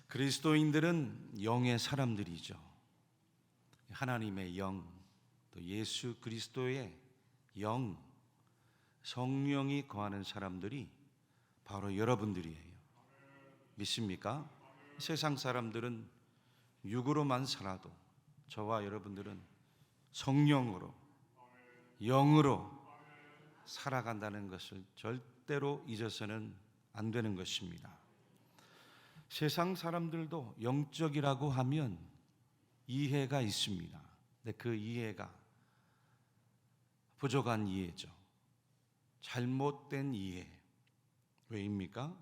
그리스도인들은 영의 사람들이죠. 하나님의 영, 또 예수 그리스도의 영, 성령이 거하는 사람들이 바로 여러분들이에요. 믿습니까? 세상 사람들은 육으로만 살아도 저와 여러분들은 성령으로, 영으로 살아간다는 것을 절대로 잊어서는 안 되는 것입니다. 세상 사람들도 영적이라고 하면 이해가 있습니다. 근데 그 이해가 부족한 이해죠. 잘못된 이해. 왜입니까?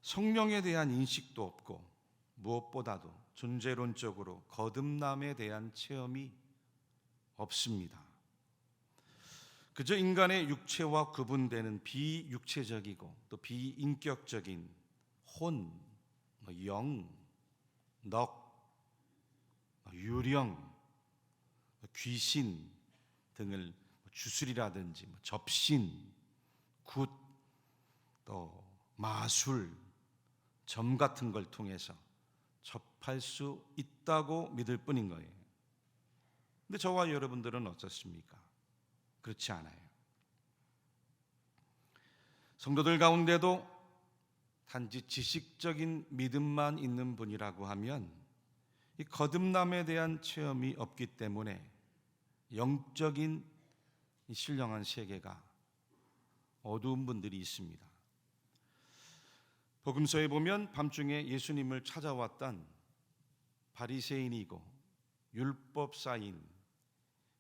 성령에 대한 인식도 없고 무엇보다도 존재론적으로 거듭남에 대한 체험이 없습니다. 그저 인간의 육체와 구분되는 비육체적이고 또 비인격적인 혼, 영, 넋, 유령, 귀신 등을 주술이라든지 접신, 굿, 또 마술, 점 같은 걸 통해서 접할 수 있다고 믿을 뿐인 거예요. 근데 저와 여러분들은 어떻습니까? 그렇지 않아요. 성도들 가운데도 단지 지식적인 믿음만 있는 분이라고 하면 이 거듭남에 대한 체험이 없기 때문에 영적인 이 신령한 세계가 어두운 분들이 있습니다. 복음서에 보면 밤중에 예수님을 찾아왔던 바리새인이고 율법사인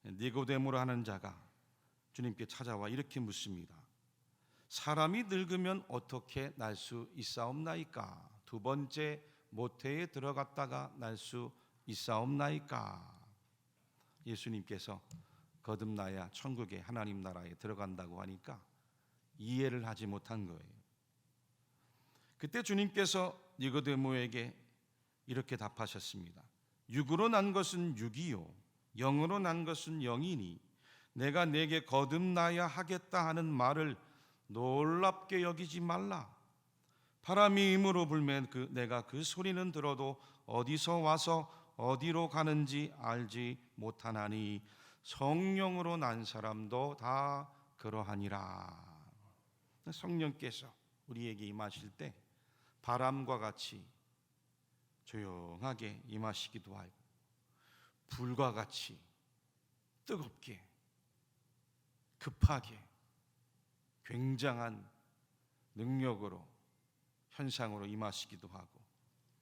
니고데모로 하는 자가 주님께 찾아와 이렇게 묻습니다. 사람이 늙으면 어떻게 날 수 있사옵나이까? 두 번째 모태에 들어갔다가 날 수 있사옵나이까? 예수님께서 거듭나야 천국에 하나님 나라에 들어간다고 하니까 이해를 하지 못한 거예요. 그때 주님께서 니고데모에게 이렇게 답하셨습니다. 육으로 난 것은 육이요 영으로 난 것은 영이니 내가 내게 거듭나야 하겠다 하는 말을 놀랍게 여기지 말라. 바람이 힘으로 불면 내가 그 소리는 들어도 어디서 와서 어디로 가는지 알지 못하나니 성령으로 난 사람도 다 그러하니라. 성령께서 우리에게 임하실 때 바람과 같이 조용하게 임하시기도 하고 불과 같이 뜨겁게 급하게 굉장한 능력으로 현상으로 임하시기도 하고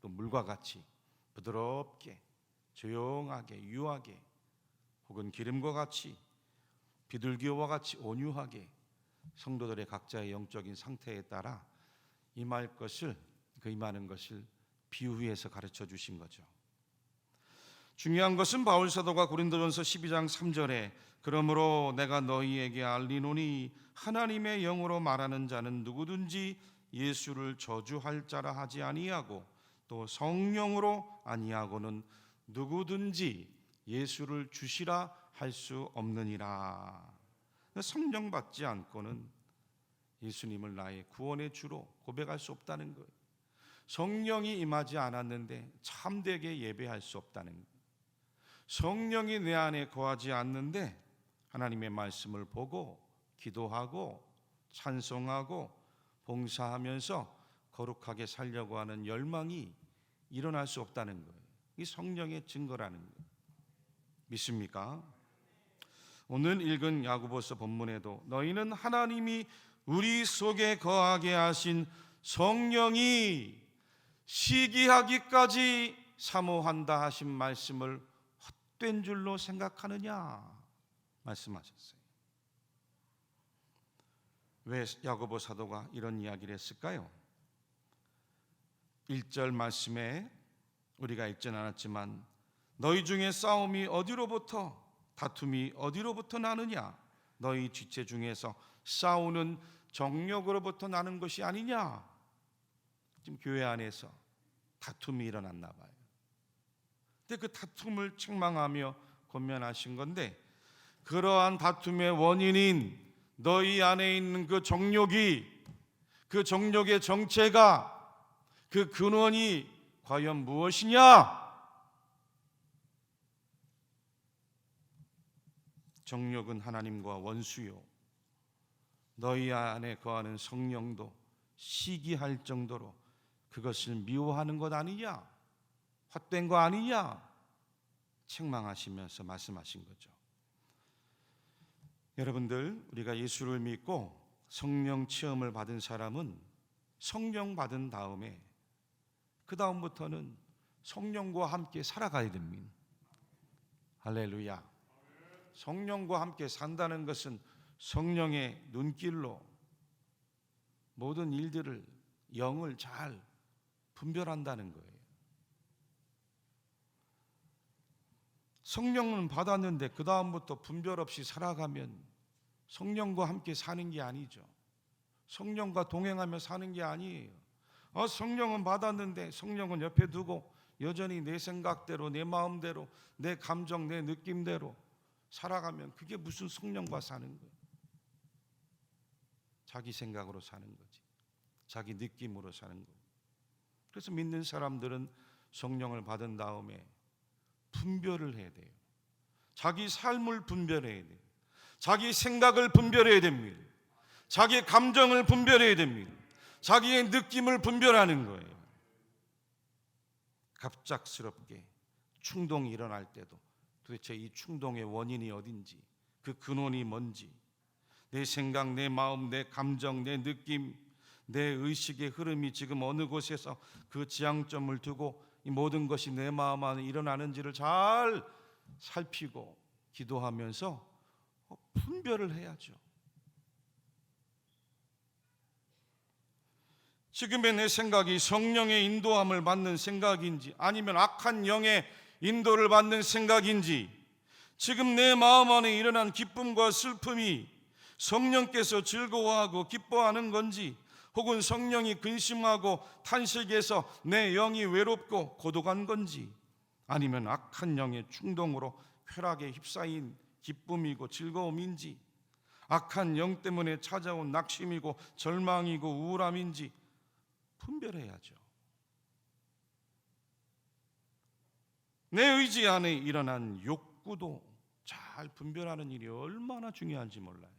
또 물과 같이 부드럽게 조용하게 유하게 혹은 기름과 같이 비둘기와 같이 온유하게 성도들의 각자의 영적인 상태에 따라 임할 것을 그 임하는 것을 비유해서 가르쳐 주신 거죠. 중요한 것은 바울 사도가 고린도전서 12장 3절에 그러므로 내가 너희에게 알리노니 하나님의 영으로 말하는 자는 누구든지 예수를 저주할 자라 하지 아니하고 또 성령으로 아니하고는 누구든지 예수를 주시라 할 수 없느니라. 성령 받지 않고는 예수님을 나의 구원의 주로 고백할 수 없다는 거예요. 성령이 임하지 않았는데 참되게 예배할 수 없다는 거예요. 성령이 내 안에 거하지 않는데 하나님의 말씀을 보고 기도하고 찬송하고 봉사하면서 거룩하게 살려고 하는 열망이 일어날 수 없다는 거예요. 이 성령의 증거라는 거예요. 믿습니까? 오늘 읽은 야고보서 본문에도 너희는 하나님이 우리 속에 거하게 하신 성령이 시기하기까지 사모한다 하신 말씀을 헛된 줄로 생각하느냐 말씀하셨어요. 왜 야고보 사도가 이런 이야기를 했을까요? 1절 말씀에 우리가 읽진 않았지만 너희 중에 싸움이 어디로부터 다툼이 어디로부터 나느냐 너희 지체 중에서 싸우는 정욕으로부터 나는 것이 아니냐. 지금 교회 안에서 다툼이 일어났나 봐요. 근데 그 다툼을 책망하며 권면하신 건데 그러한 다툼의 원인인 너희 안에 있는 그 정욕의 정체가 그 근원이 과연 무엇이냐? 정욕은 하나님과 원수요, 너희 안에 거하는 성령도 시기할 정도로 그것을 미워하는 것 아니냐? 헛된 거 아니냐? 책망하시면서 말씀하신 거죠. 여러분들, 우리가 예수를 믿고 성령 체험을 받은 사람은 성령 받은 다음에 그 다음부터는 성령과 함께 살아가야 됩니다. 할렐루야. 성령과 함께 산다는 것은 성령의 눈길로 모든 일들을, 영을 잘 분별한다는 거예요. 성령은 받았는데 그 다음부터 분별 없이 살아가면 성령과 함께 사는 게 아니죠. 성령과 동행하며 사는 게 아니에요. 성령은 받았는데 성령은 옆에 두고 여전히 내 생각대로, 내 마음대로, 내 감정, 내 느낌대로 살아가면 그게 무슨 성령과 사는 거예요. 자기 생각으로 사는 거지, 자기 느낌으로 사는 거예요. 그래서 믿는 사람들은 성령을 받은 다음에 분별을 해야 돼요. 자기 삶을 분별해야 돼요. 자기 생각을 분별해야 됩니다. 자기 감정을 분별해야 됩니다. 자기의 느낌을 분별하는 거예요. 갑작스럽게 충동이 일어날 때도 도대체 이 충동의 원인이 어딘지, 그 근원이 뭔지, 내 생각, 내 마음, 내 감정, 내 느낌, 내 의식의 흐름이 지금 어느 곳에서 그 지향점을 두고 이 모든 것이 내 마음 안에 일어나는지를 잘 살피고 기도하면서 분별을 해야죠. 지금의 내 생각이 성령의 인도함을 받는 생각인지 아니면 악한 영의 인도를 받는 생각인지, 지금 내 마음 안에 일어난 기쁨과 슬픔이 성령께서 즐거워하고 기뻐하는 건지, 혹은 성령이 근심하고 탄식해서 내 영이 외롭고 고독한 건지, 아니면 악한 영의 충동으로 쾌락에 휩싸인 기쁨이고 즐거움인지, 악한 영 때문에 찾아온 낙심이고 절망이고 우울함인지 분별해야죠. 내 의지 안에 일어난 욕구도 잘 분별하는 일이 얼마나 중요한지 몰라요.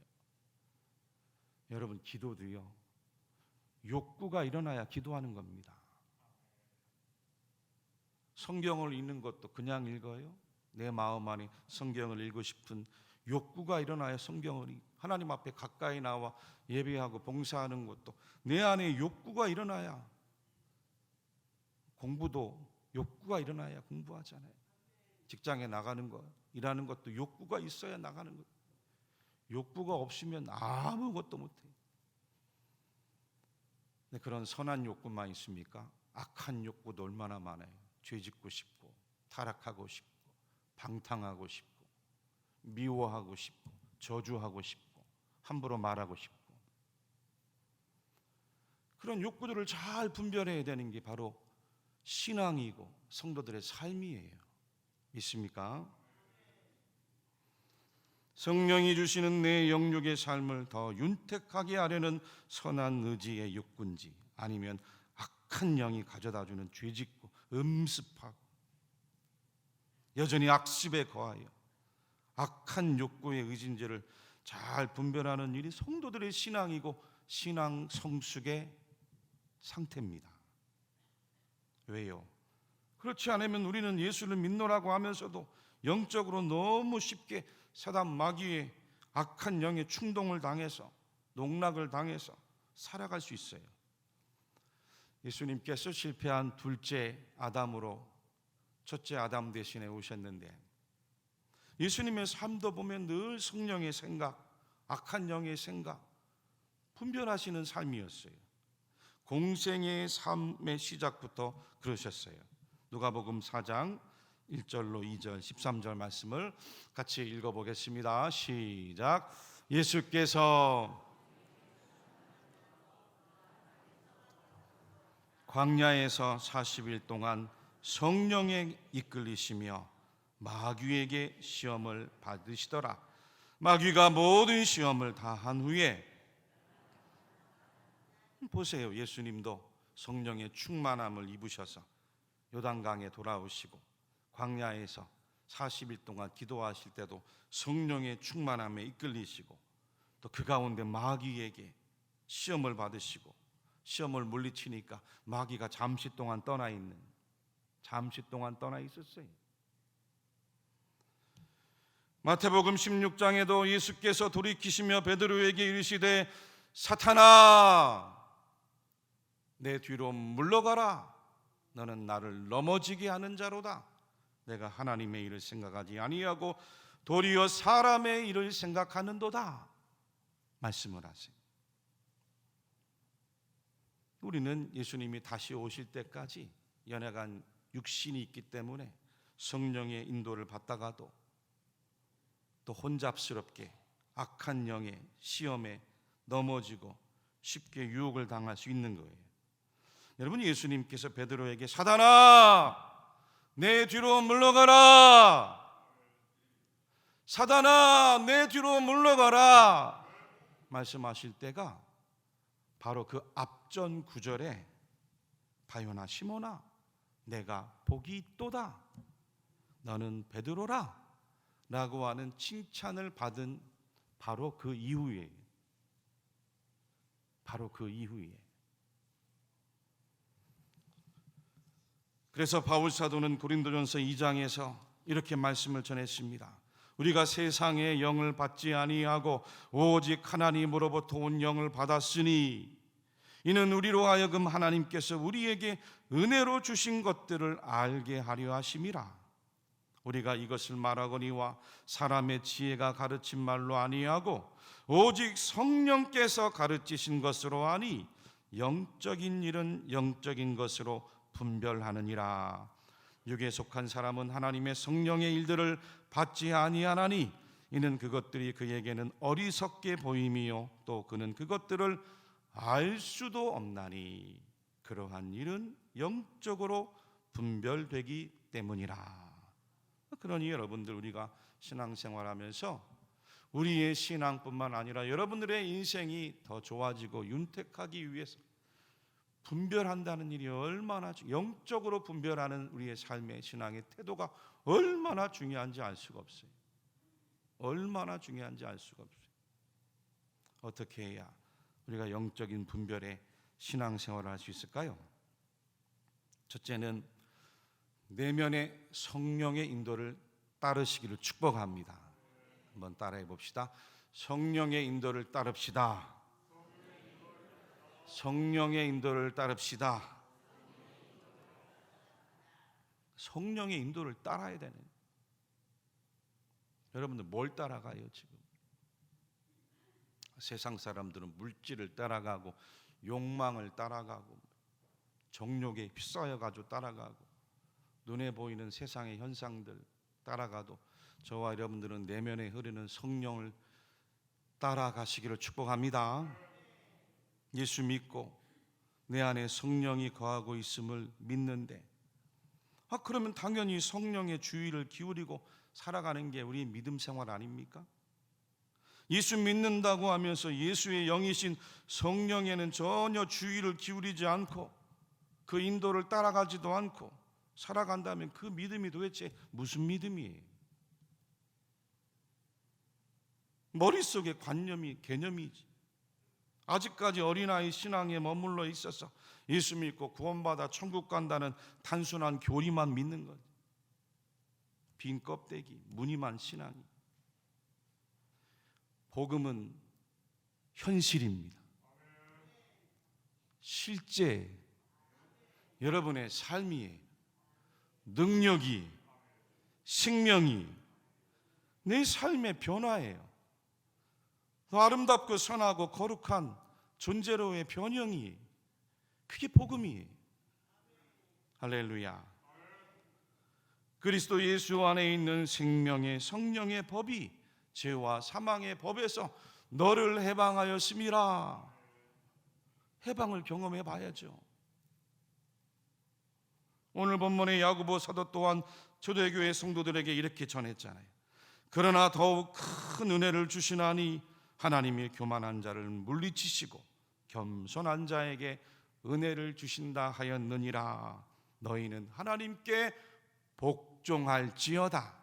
여러분, 기도도요, 욕구가 일어나야 기도하는 겁니다. 성경을 읽는 것도 그냥 읽어요? 내 마음 안에 성경을 읽고 싶은 욕구가 일어나야 성경을, 하나님 앞에 가까이 나와 예배하고 봉사하는 것도 내 안에 욕구가 일어나야, 공부도 욕구가 일어나야 공부하잖아요. 직장에 나가는 거, 일하는 것도 욕구가 있어야 나가는 거. 욕구가 없으면 아무것도 못해요. 근데 그런 선한 욕구만 있습니까? 악한 욕구도 얼마나 많아요. 죄짓고 싶고, 타락하고 싶고, 방탕하고 싶고, 미워하고 싶고, 저주하고 싶고, 함부로 말하고 싶고, 그런 욕구들을 잘 분별해야 되는 게 바로 신앙이고 성도들의 삶이에요. 믿습니까? 성령이 주시는 내 영육의 삶을 더 윤택하게 하려는 선한 의지의 욕구인지, 아니면 악한 영이 가져다주는 죄짓고 음습하고 여전히 악습에 거하여 악한 욕구의 의진지를 잘 분별하는 일이 성도들의 신앙이고 신앙 성숙의 상태입니다. 왜요? 그렇지 않으면 우리는 예수를 믿노라고 하면서도 영적으로 너무 쉽게 사단 마귀의 악한 영의 충동을 당해서, 농락을 당해서 살아갈 수 있어요. 예수님께서 실패한 둘째 아담으로 첫째 아담 대신에 오셨는데, 예수님의 삶도 보면 늘 성령의 생각, 악한 영의 생각 분별하시는 삶이었어요. 공생의 삶의 시작부터 그러셨어요. 누가복음 4장 1절로 2절 13절 말씀을 같이 읽어보겠습니다. 시작. 예수께서 광야에서 40일 동안 성령에 이끌리시며 마귀에게 시험을 받으시더라. 마귀가 모든 시험을 다 한 후에, 보세요, 예수님도 성령의 충만함을 입으셔서 요단강에 돌아오시고 광야에서 40일 동안 기도하실 때도 성령의 충만함에 이끌리시고, 또 그 가운데 마귀에게 시험을 받으시고 시험을 물리치니까 마귀가 잠시 동안 떠나 있었어요. 마태복음 16장에도 예수께서 돌이키시며 베드로에게 이르시되 사탄아 내 뒤로 물러가라, 너는 나를 넘어지게 하는 자로다. 내가 하나님의 일을 생각하지 아니하고 도리어 사람의 일을 생각하는도다 말씀을 하세요. 우리는 예수님이 다시 오실 때까지 연약한 육신이 있기 때문에 성령의 인도를 받다가도 또 혼잡스럽게 악한 영의 시험에 넘어지고 쉽게 유혹을 당할 수 있는 거예요. 여러분, 예수님께서 베드로에게 사단아 내 뒤로 물러가라, 사단아 내 뒤로 물러가라 말씀하실 때가 바로 그 앞전 구절에 바요나 시몬아 내가 복이 있도다, 너는 베드로라 라고 하는 칭찬을 받은 바로 그 이후에 그래서 바울 사도는 고린도전서 2장에서 이렇게 말씀을 전했습니다. 우리가 세상의 영을 받지 아니하고 오직 하나님으로부터 온 영을 받았으니 이는 우리로 하여금 하나님께서 우리에게 은혜로 주신 것들을 알게 하려 하심이라. 우리가 이것을 말하거니와 사람의 지혜가 가르친 말로 아니하고 오직 성령께서 가르치신 것으로 하니 영적인 일은 영적인 것으로 분별하느니라. 육에 속한 사람은 하나님의 성령의 일들을 받지 아니하나니 이는 그것들이 그에게는 어리석게 보임이요 또 그는 그것들을 알 수도 없나니 그러한 일은 영적으로 분별되기 때문이라. 그러니 여러분들, 우리가 신앙생활하면서 우리의 신앙뿐만 아니라 여러분들의 인생이 더 좋아지고 윤택하기 위해서 분별한다는 일이 얼마나 영적으로 분별하는 우리의 삶의 신앙의 태도가 얼마나 중요한지 알 수가 없어요. 얼마나 중요한지 알 수가 없어요. 어떻게 해야 우리가 영적인 분별의 신앙생활을 할 수 있을까요? 첫째는 내면의 성령의 인도를 따르시기를 축복합니다. 한번 따라해 봅시다. 성령의 인도를 따릅시다. 성령의 인도를 따릅시다. 성령의 인도를 따라야 되는. 여러분들 뭘 따라가요 지금? 세상 사람들은 물질을 따라가고 욕망을 따라가고 정욕에 휩싸여가지고 따라가고 눈에 보이는 세상의 현상들 따라가도 저와 여러분들은 내면에 흐르는 성령을 따라가시기를 축복합니다. 예수 믿고 내 안에 성령이 거하고 있음을 믿는데 그러면 당연히 성령의 주의를 기울이고 살아가는 게 우리의 믿음 생활 아닙니까? 예수 믿는다고 하면서 예수의 영이신 성령에는 전혀 주의를 기울이지 않고 그 인도를 따라가지도 않고 살아간다면 그 믿음이 도대체 무슨 믿음이에요? 머릿속에 개념이지. 아직까지 어린아이 신앙에 머물러 있어서 예수 믿고 구원받아 천국 간다는 단순한 교리만 믿는 것, 빈 껍데기, 무늬만 신앙이. 복음은 현실입니다. 실제 여러분의 삶이에요. 능력이, 생명이 내 삶의 변화예요. 더 아름답고 선하고 거룩한 존재로의 변형이, 그게 복음이에요. 할렐루야. 그리스도 예수 안에 있는 생명의 성령의 법이 죄와 사망의 법에서 너를 해방하였음이라. 해방을 경험해 봐야죠. 오늘 본문의 야고보 사도 또한 초대교회 성도들에게 이렇게 전했잖아요. 그러나 더욱 큰 은혜를 주시나니 하나님이 교만한 자를 물리치시고 겸손한 자에게 은혜를 주신다 하였느니라. 너희는 하나님께 복종할지어다.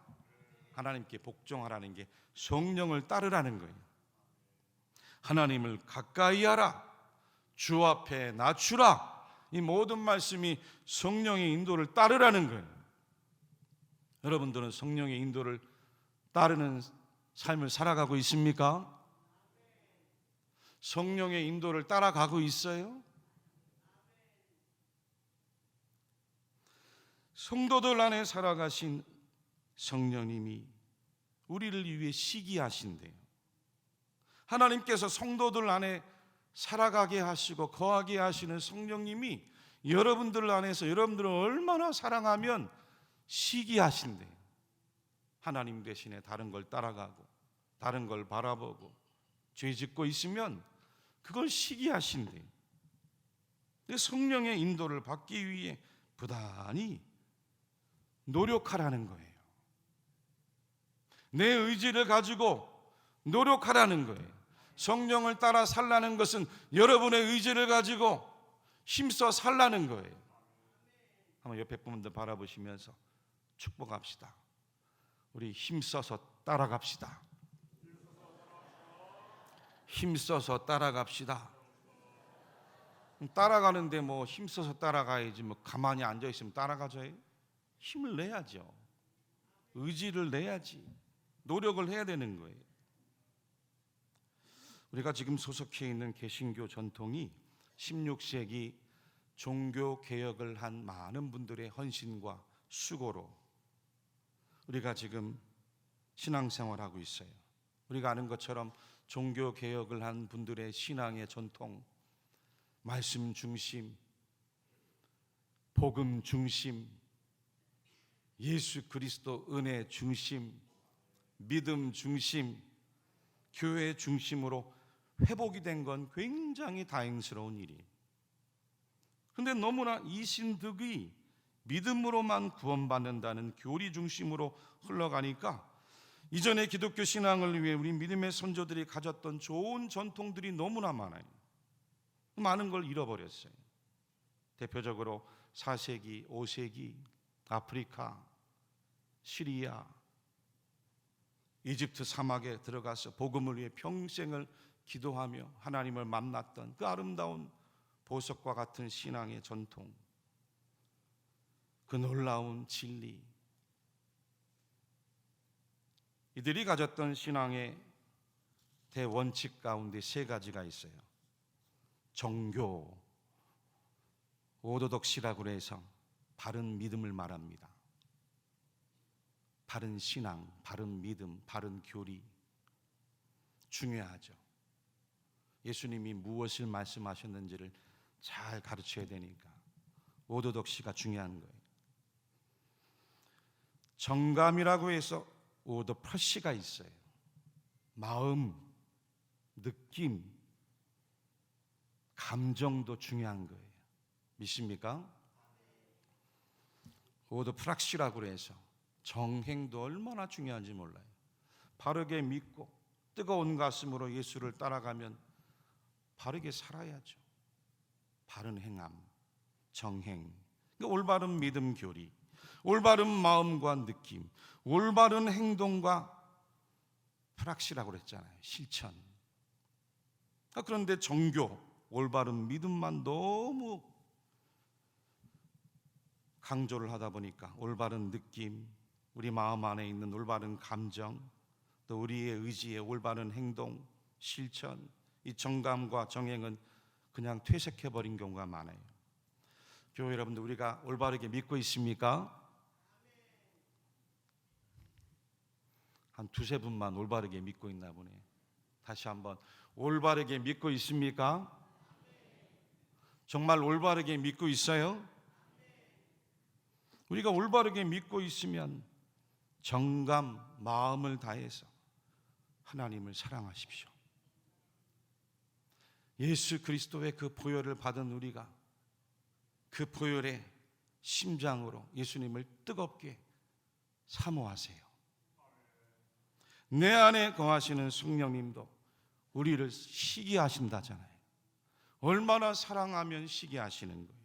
하나님께 복종하라는 게 성령을 따르라는 거예요. 하나님을 가까이 하라. 주 앞에 낮추라. 이 모든 말씀이 성령의 인도를 따르라는 거예요. 여러분들은 성령의 인도를 따르는 삶을 살아가고 있습니까? 성령의 인도를 따라가고 있어요? 성도들 안에 살아가신 성령님이 우리를 위해 시기하신대요. 하나님께서 성도들 안에 살아가게 하시고 거하게 하시는 성령님이 여러분들 안에서 여러분들을 얼마나 사랑하면 시기하신대요. 하나님 대신에 다른 걸 따라가고 다른 걸 바라보고 죄 짓고 있으면 그걸 시기하신대요. 성령의 인도를 받기 위해 부단히 노력하라는 거예요. 내 의지를 가지고 노력하라는 거예요. 성령을 따라 살라는 것은 여러분의 의지를 가지고 힘써 살라는 거예요. 한번 옆에 분들 바라보시면서 축복합시다. 우리 힘써서 따라갑시다. 힘써서 따라갑시다. 따라가는데 뭐 힘써서 따라가야지 뭐 가만히 앉아있으면 따라가져요? 힘을 내야죠. 의지를 내야지. 노력을 해야 되는 거예요. 우리가 지금 소속해 있는 개신교 전통이 16세기 종교 개혁을 한 많은 분들의 헌신과 수고로 우리가 지금 신앙생활하고 있어요. 우리가 아는 것처럼 종교 개혁을 한 분들의 신앙의 전통, 말씀 중심, 복음 중심, 예수 그리스도 은혜 중심, 믿음 중심, 교회 중심으로 회복이 된 건 굉장히 다행스러운 일이에요. 그런데 너무나 이 신득이 믿음으로만 구원받는다는 교리 중심으로 흘러가니까 이전의 기독교 신앙을 위해 우리 믿음의 선조들이 가졌던 좋은 전통들이 너무나 많아요. 많은 걸 잃어버렸어요. 대표적으로 4세기, 5세기 아프리카, 시리아, 이집트 사막에 들어가서 복음을 위해 평생을 기도하며 하나님을 만났던 그 아름다운 보석과 같은 신앙의 전통, 그 놀라운 진리, 이들이 가졌던 신앙의 대원칙 가운데 세 가지가 있어요. 정교, 오도독시라고 해서 바른 믿음을 말합니다. 바른 신앙, 바른 믿음, 바른 교리 중요하죠. 예수님이 무엇을 말씀하셨는지를 잘 가르쳐야 되니까 오도독시가 중요한 거예요. 정감이라고 해서 오도퍼시가 있어요. 마음, 느낌, 감정도 중요한 거예요. 믿습니까? 오도프락시라고 해서 정행도 얼마나 중요한지 몰라요. 바르게 믿고 뜨거운 가슴으로 예수를 따라가면 바르게 살아야죠. 바른 행함, 정행, 올바른 믿음 교리, 올바른 마음과 느낌, 올바른 행동과 프락시라고 그랬잖아요. 실천. 그런데 정교, 올바른 믿음만 너무 강조를 하다 보니까 올바른 느낌, 우리 마음 안에 있는 올바른 감정, 또 우리의 의지의 올바른 행동, 실천, 이 정감과 정행은 그냥 퇴색해버린 경우가 많아요. 교회 여러분들, 우리가 올바르게 믿고 있습니까? 한 두세 분만 올바르게 믿고 있나 보네. 다시 한번, 올바르게 믿고 있습니까? 정말 올바르게 믿고 있어요? 우리가 올바르게 믿고 있으면 정감, 마음을 다해서 하나님을 사랑하십시오. 예수 그리스도의 그 보혈을 받은 우리가 그 보혈의 심장으로 예수님을 뜨겁게 사모하세요. 내 안에 거하시는 성령님도 우리를 시기하신다잖아요. 얼마나 사랑하면 시기하시는 거예요.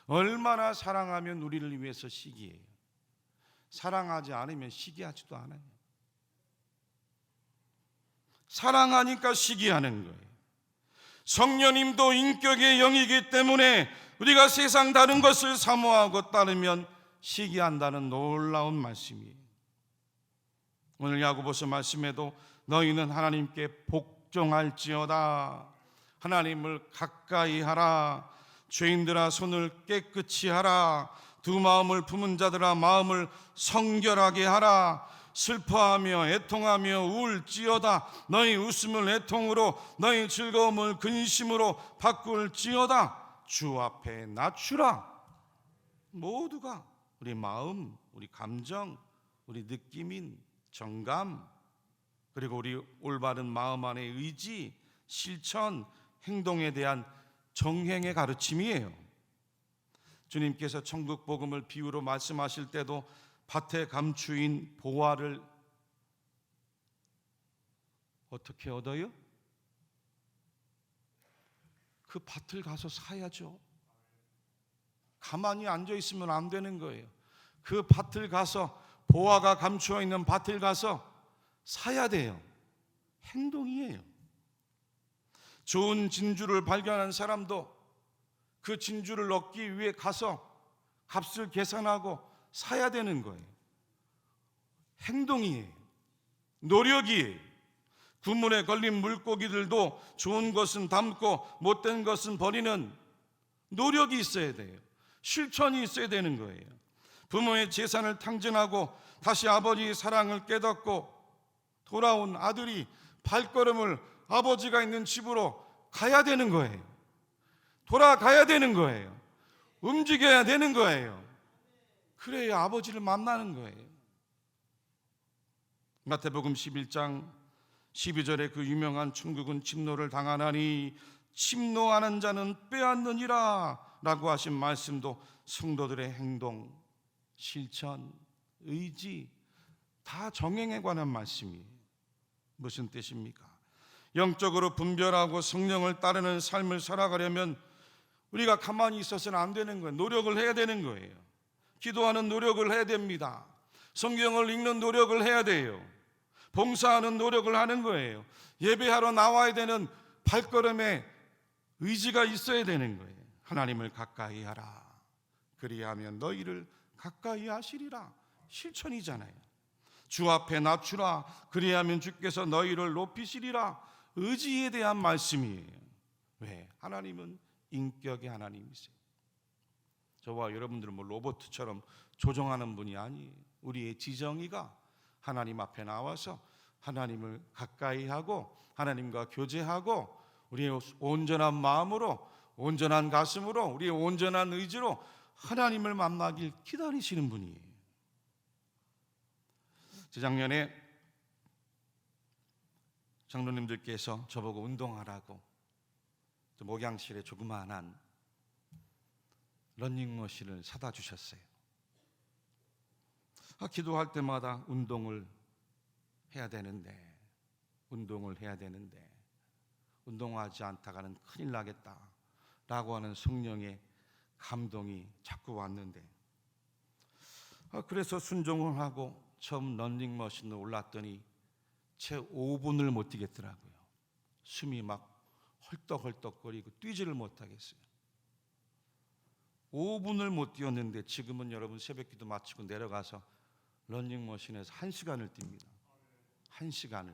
얼마나 사랑하면 우리를 위해서 시기해요. 사랑하지 않으면 시기하지도 않아요. 사랑하니까 시기하는 거예요. 성령님도 인격의 영이기 때문에 우리가 세상 다른 것을 사모하고 따르면 시기한다는 놀라운 말씀이에요. 오늘 야고보서 말씀에도 너희는 하나님께 복종할지어다, 하나님을 가까이 하라, 죄인들아 손을 깨끗이 하라, 두 마음을 품은 자들아 마음을 성결하게 하라, 슬퍼하며 애통하며 울지어다, 너희 웃음을 애통으로 너희 즐거움을 근심으로 바꿀지어다. 주 앞에 낮추라. 모두가 우리 마음, 우리 감정, 우리 느낌인 정감, 그리고 우리 올바른 마음 안의 의지, 실천, 행동에 대한 정행의 가르침이에요. 주님께서 천국 복음을 비유로 말씀하실 때도 밭에 감추인 보화를 어떻게 얻어요? 그 밭을 가서 사야죠. 가만히 앉아 있으면 안 되는 거예요. 그 밭을 가서, 보화가 감추어 있는 밭을 가서 사야 돼요. 행동이에요. 좋은 진주를 발견한 사람도 그 진주를 얻기 위해 가서 값을 계산하고 사야 되는 거예요. 행동이에요. 노력이에요. 구물에 걸린 물고기들도 좋은 것은 담고 못된 것은 버리는 노력이 있어야 돼요. 실천이 있어야 되는 거예요. 부모의 재산을 탕진하고 다시 아버지의 사랑을 깨닫고 돌아온 아들이 발걸음을 아버지가 있는 집으로 가야 되는 거예요. 돌아가야 되는 거예요. 움직여야 되는 거예요. 그래야 아버지를 만나는 거예요. 마태복음 11장 12절에 그 유명한 천국은 침노를 당하나니 침노하는 자는 빼앗느니라 라고 하신 말씀도 성도들의 행동, 실천, 의지 다 정행에 관한 말씀이에요. 무슨 뜻입니까? 영적으로 분별하고 성령을 따르는 삶을 살아가려면 우리가 가만히 있어서는 안 되는 거예요. 노력을 해야 되는 거예요. 기도하는 노력을 해야 됩니다. 성경을 읽는 노력을 해야 돼요. 봉사하는 노력을 하는 거예요. 예배하러 나와야 되는 발걸음에 의지가 있어야 되는 거예요. 하나님을 가까이 하라. 그리하면 너희를 가까이 하시리라. 실천이잖아요. 주 앞에 낮추라. 그리하면 주께서 너희를 높이시리라. 의지에 대한 말씀이에요. 왜? 하나님은 인격의 하나님이세요. 저와 여러분들은 뭐 로봇처럼 조종하는 분이 아니에요. 우리의 지정의가 하나님 앞에 나와서 하나님을 가까이 하고 하나님과 교제하고 우리의 온전한 마음으로, 온전한 가슴으로, 우리의 온전한 의지로 하나님을 만나길 기다리시는 분이에요. 재작년에 장로님들께서 저보고 운동하라고 목양실에 조그마한 러닝머신을 사다 주셨어요. 기도할 때마다 운동을 해야 되는데 운동하지 않다가는 큰일 나겠다 라고 하는 성령의 감동이 자꾸 왔는데, 그래서 순종을 하고 처음 러닝머신을 올랐더니 채 5분을 못 뛰겠더라고요. 숨이 막 헐떡헐떡거리고 뛰지를 못하겠어요. 5분을 못 뛰었는데 지금은 여러분 새벽기도 마치고 내려가서 러닝머신에서 1시간을 뜁니다. 1시간을.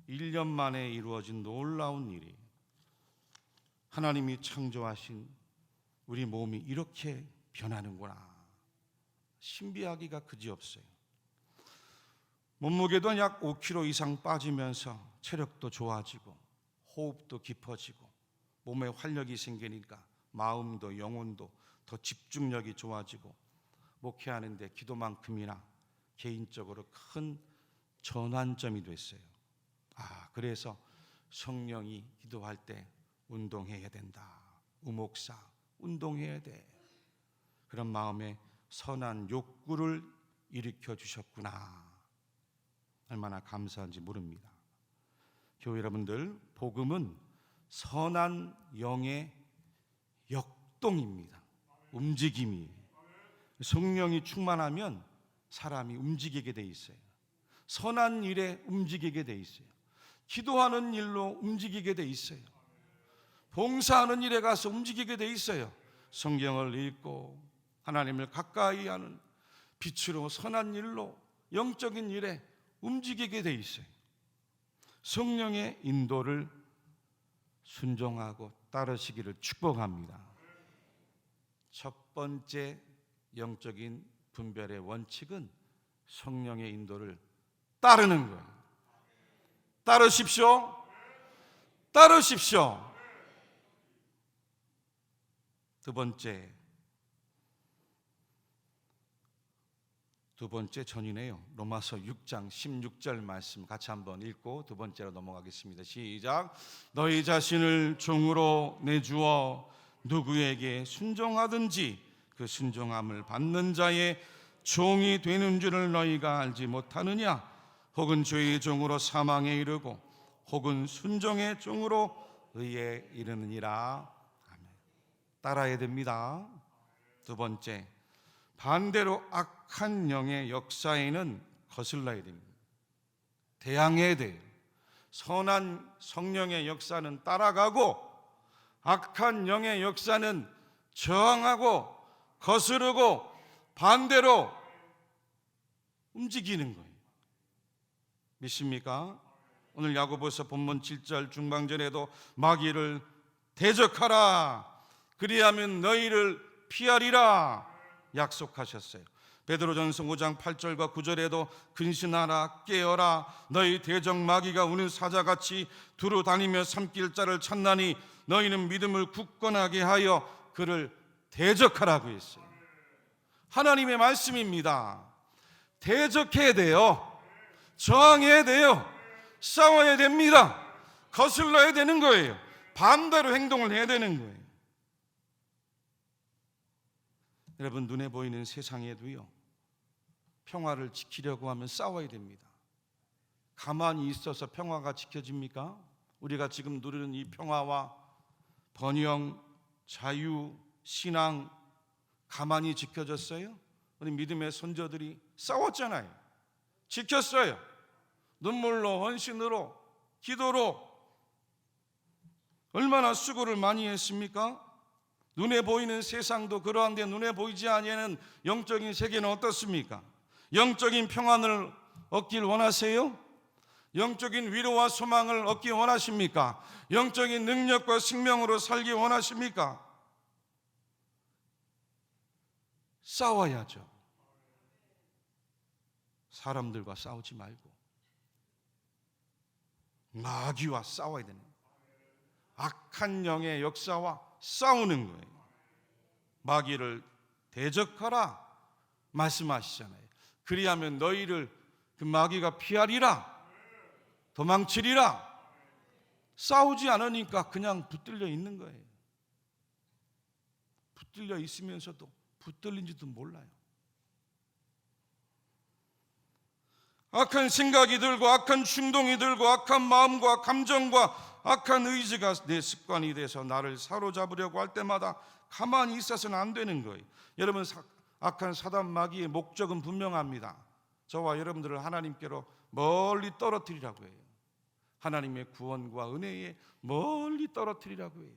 1년 만에 이루어진 놀라운 일이, 하나님이 창조하신 우리 몸이 이렇게 변하는구나. 신비하기가 그지없어요. 몸무게도 약 5kg 이상 빠지면서 체력도 좋아지고 호흡도 깊어지고 몸에 활력이 생기니까 마음도 영혼도 더 집중력이 좋아지고 목회하는데 기도만큼이나 개인적으로 큰 전환점이 됐어요. 그래서 성령이 기도할 때 운동해야 된다. 우목사 운동해야 돼. 그런 마음에 선한 욕구를 일으켜 주셨구나. 얼마나 감사한지 모릅니다. 교회 여러분들, 복음은 선한 영의 역동입니다. 움직임이. 성령이 충만하면 사람이 움직이게 돼 있어요. 선한 일에 움직이게 돼 있어요. 기도하는 일로 움직이게 돼 있어요. 봉사하는 일에 가서 움직이게 돼 있어요. 성경을 읽고 하나님을 가까이 하는 빛으로 선한 일로 영적인 일에 움직이게 돼 있어요. 성령의 인도를 순종하고 따르시기를 축복합니다. 첫 번째 영적인 분별의 원칙은 성령의 인도를 따르는 거예요. 따르십시오. 따르십시오. 두 번째 전이네요. 로마서 6장 16절 말씀 같이 한번 읽고 두 번째로 넘어가겠습니다. 시작. 너희 자신을 종으로 내주어 누구에게 순종하든지 그 순종함을 받는 자의 종이 되는 줄을 너희가 알지 못하느냐? 혹은 죄의 종으로 사망에 이르고 혹은 순종의 종으로 의에 이르느니라. 아멘. 따라야 됩니다. 두 번째, 반대로 악한 영의 역사에는 거슬러야 됩니다. 대항해야 돼요. 선한 성령의 역사는 따라가고 악한 영의 역사는 저항하고 거스르고 반대로 움직이는 거예요. 믿습니까? 오늘 야고보서 본문 7절 중방절에도 마귀를 대적하라, 그리하면 너희를 피하리라 약속하셨어요. 베드로전서 5장 8절과 9절에도 근신하라, 깨어라, 너희 대적 마귀가 우는 사자같이 두루 다니며 삼킬 자를 찾나니 너희는 믿음을 굳건하게 하여 그를 대적하라고 했어요. 하나님의 말씀입니다. 대적해야 돼요. 저항해야 돼요. 싸워야 됩니다. 거슬러야 되는 거예요. 반대로 행동을 해야 되는 거예요. 여러분, 눈에 보이는 세상에도요, 평화를 지키려고 하면 싸워야 됩니다. 가만히 있어서 평화가 지켜집니까? 우리가 지금 누리는 이 평화와 번영, 자유, 신앙 가만히 지켜졌어요? 우리 믿음의 선조들이 싸웠잖아요. 지켰어요. 눈물로, 헌신으로, 기도로 얼마나 수고를 많이 했습니까? 눈에 보이는 세상도 그러한데 눈에 보이지 아니하는 영적인 세계는 어떻습니까? 영적인 평안을 얻길 원하세요? 영적인 위로와 소망을 얻기 원하십니까? 영적인 능력과 생명으로 살기 원하십니까? 싸워야죠. 사람들과 싸우지 말고 마귀와 싸워야 되는 거예요. 악한 영의 역사와 싸우는 거예요. 마귀를 대적하라 말씀하시잖아요. 그리하면 너희를 그 마귀가 피하리라, 도망치리라. 싸우지 않으니까 그냥 붙들려 있는 거예요. 붙들려 있으면서도 붙들린지도 몰라요. 악한 생각이 들고 악한 충동이 들고 악한 마음과 감정과 악한 의지가 내 습관이 돼서 나를 사로잡으려고 할 때마다 가만히 있어서는 안 되는 거예요. 여러분, 악한 사단 마귀의 목적은 분명합니다. 저와 여러분들을 하나님께로 멀리 떨어뜨리라고 해요. 하나님의 구원과 은혜에 멀리 떨어뜨리라고 해요.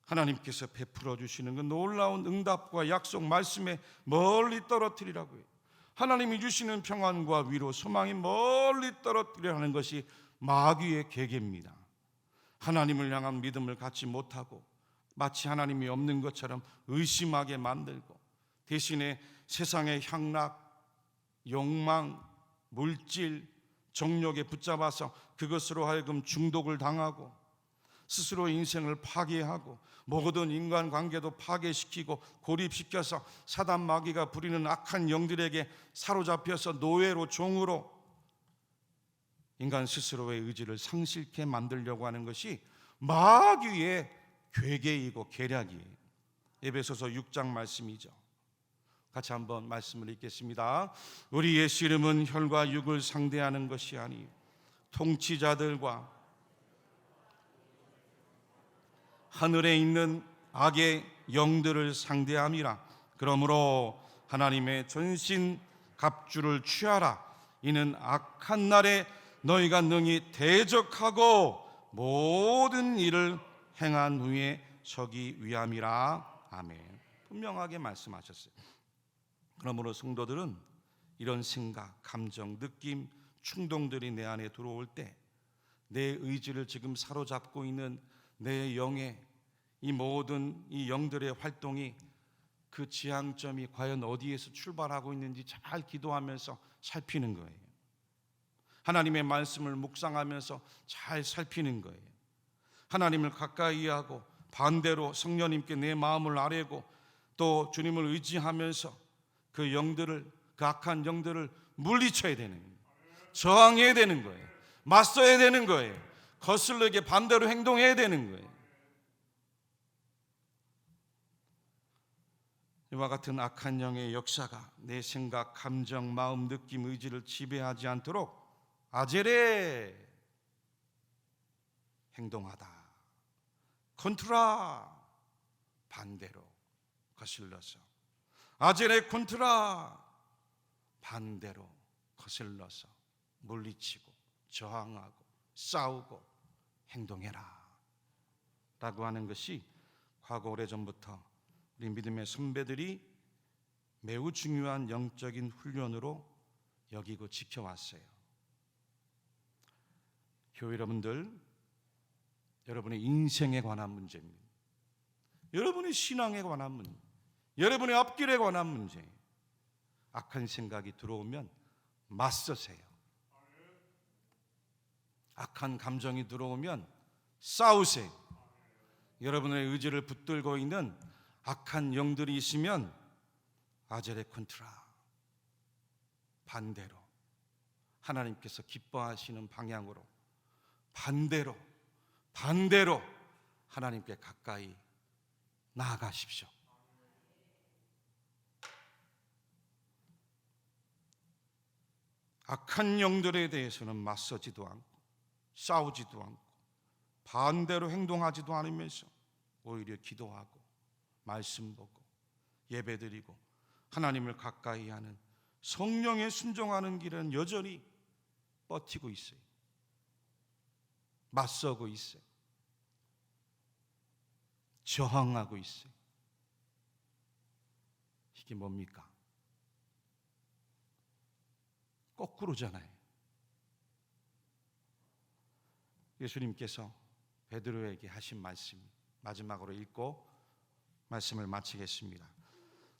하나님께서 베풀어 주시는 그 놀라운 응답과 약속 말씀에 멀리 떨어뜨리라고 해요. 하나님이 주시는 평안과 위로, 소망이 멀리 떨어뜨리라는 것이 마귀의 계계입니다. 하나님을 향한 믿음을 갖지 못하고 마치 하나님이 없는 것처럼 의심하게 만들고 대신에 세상의 향락, 욕망, 물질, 정욕에 붙잡아서 그것으로 하여금 중독을 당하고 스스로 인생을 파괴하고 모든 인간관계도 파괴시키고 고립시켜서 사단 마귀가 부리는 악한 영들에게 사로잡혀서 노예로, 종으로 인간 스스로의 의지를 상실케 만들려고 하는 것이 마귀의 괴계이고 계략이에요. 에베소서 6장 말씀이죠. 같이 한번 말씀을 읽겠습니다. 우리의 씨름은 혈과 육을 상대하는 것이 아니요 통치자들과 하늘에 있는 악의 영들을 상대함이라. 그러므로 하나님의 전신 갑주를 취하라. 이는 악한 날에 너희가 능히 대적하고 모든 일을 행한 후에 서기 위함이라. 아멘. 분명하게 말씀하셨어요. 그러므로 성도들은 이런 생각, 감정, 느낌, 충동들이 내 안에 들어올 때 내 의지를 지금 사로잡고 있는 내 영의 이 모든 이 영들의 활동이 그 지향점이 과연 어디에서 출발하고 있는지 잘 기도하면서 살피는 거예요. 하나님의 말씀을 묵상하면서 잘 살피는 거예요. 하나님을 가까이 하고 반대로 성령님께 내 마음을 아뢰고 또 주님을 의지하면서 그 영들을, 그 악한 영들을 물리쳐야 되는 거예요. 저항해야 되는 거예요. 맞서야 되는 거예요. 거슬리게 반대로 행동해야 되는 거예요. 이와 같은 악한 영의 역사가 내 생각, 감정, 마음, 느낌, 의지를 지배하지 않도록 아제레 행동하다. 컨트라 반대로 거슬러서, 아제레 컨트라 반대로 거슬러서 물리치고 저항하고 싸우고 행동해라 라고 하는 것이 과거 오래전부터 우리 믿음의 선배들이 매우 중요한 영적인 훈련으로 여기고 지켜왔어요. 교회 여러분들, 여러분의 인생에 관한 문제입니다. 여러분의 신앙에 관한 문제, 여러분의 앞길에 관한 문제. 악한 생각이 들어오면 맞서세요. 악한 감정이 들어오면 싸우세요. 여러분의 의지를 붙들고 있는 악한 영들이 있으면 아제레 컨트라 반대로 하나님께서 기뻐하시는 방향으로 반대로 하나님께 가까이 나아가십시오. 악한 영들에 대해서는 맞서지도 않고 싸우지도 않고 반대로 행동하지도 않으면서 오히려 기도하고 말씀 보고 예배드리고 하나님을 가까이 하는 성령에 순종하는 길은 여전히 버티고 있어요. 맞서고 있어요. 저항하고 있어요. 이게 뭡니까? 거꾸로잖아요. 예수님께서 베드로에게 하신 말씀 마지막으로 읽고 말씀을 마치겠습니다.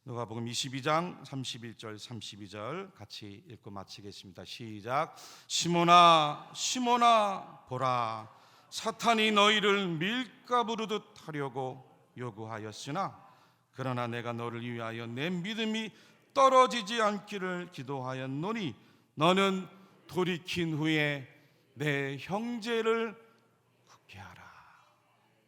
누가복음 22장 31절 32절 같이 읽고 마치겠습니다. 시작. 시몬아 시몬아 보라, 사탄이 너희를 밀가부르듯 하려고 요구하였으나 그러나 내가 너를 위하여 내 믿음이 떨어지지 않기를 기도하였노니 너는 돌이킨 후에 내 형제를 굳게 하라.